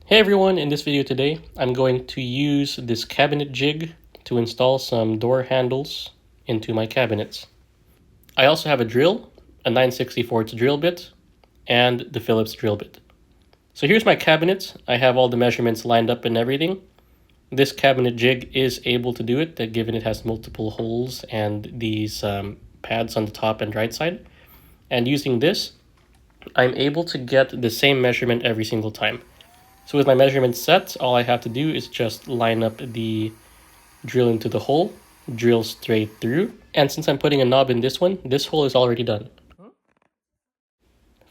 Hey everyone, in this video today, I'm going to use this cabinet jig to install some door handles into my cabinets. I also have a drill, a 9/64 drill bit, and the Phillips drill bit. So here's my cabinet. I have all the measurements lined up and everything. This cabinet jig is able to do it, given it has multiple holes and these pads on the top and right side. And using this, I'm able to get the same measurement every single time. So with my measurements set, all I have to do is just line up the drill into the hole, drill straight through, and since I'm putting a knob in this one, this hole is already done.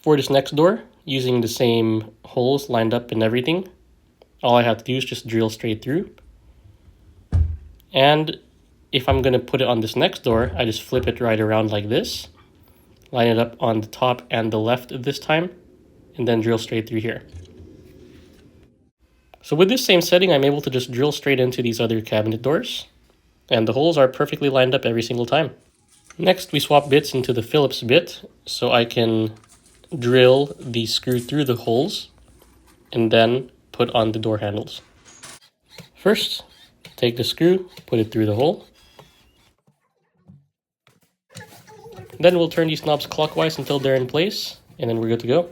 For this next door, using the same holes lined up and everything, all I have to do is just drill straight through. And if I'm going to put it on this next door, I just flip it right around like this, line it up on the top and the left this time, and then drill straight through here. So with this same setting, I'm able to just drill straight into these other cabinet doors, and the holes are perfectly lined up every single time. Next, we swap bits into the Phillips bit, so I can drill the screw through the holes, and then put on the door handles. First, take the screw, put it through the hole. Then we'll turn these knobs clockwise until they're in place, and then we're good to go.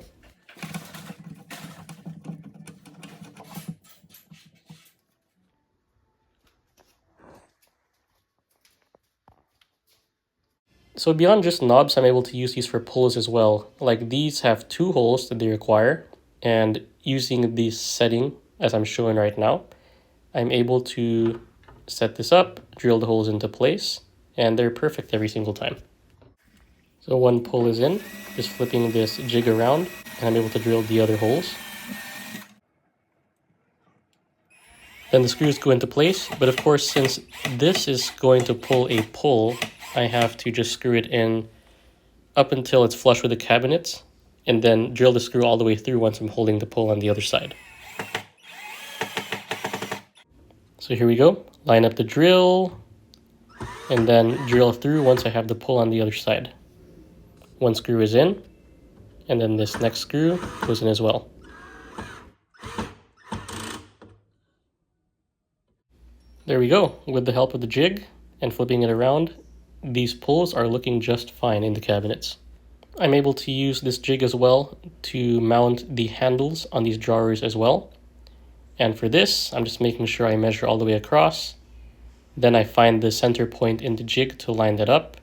So beyond just knobs, I'm able to use these for pulls as well. Like these have two holes that they require, and using this setting, as I'm showing right now, I'm able to set this up, drill the holes into place, and they're perfect every single time. So one pull is in, just flipping this jig around, and I'm able to drill the other holes. Then the screws go into place, but of course, since this is going to pull a pull, I have to just screw it in up until it's flush with the cabinet, and then drill the screw all the way through once I'm holding the pull on the other side. So here we go, line up the drill, and then drill through once I have the pull on the other side. One screw is in, and then this next screw goes in as well. There we go, with the help of the jig and flipping it around, these pulls are looking just fine in the cabinets. I'm able to use this jig as well to mount the handles on these drawers as well. And for this, I'm just making sure I measure all the way across. Then I find the center point in the jig to line that up.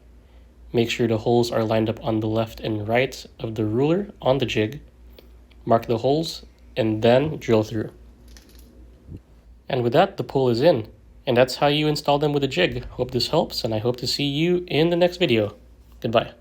Make sure the holes are lined up on the left and right of the ruler on the jig. Mark the holes and then drill through. And with that, the pull is in. And that's how you install them with a jig. Hope this helps, and I hope to see you in the next video. Goodbye.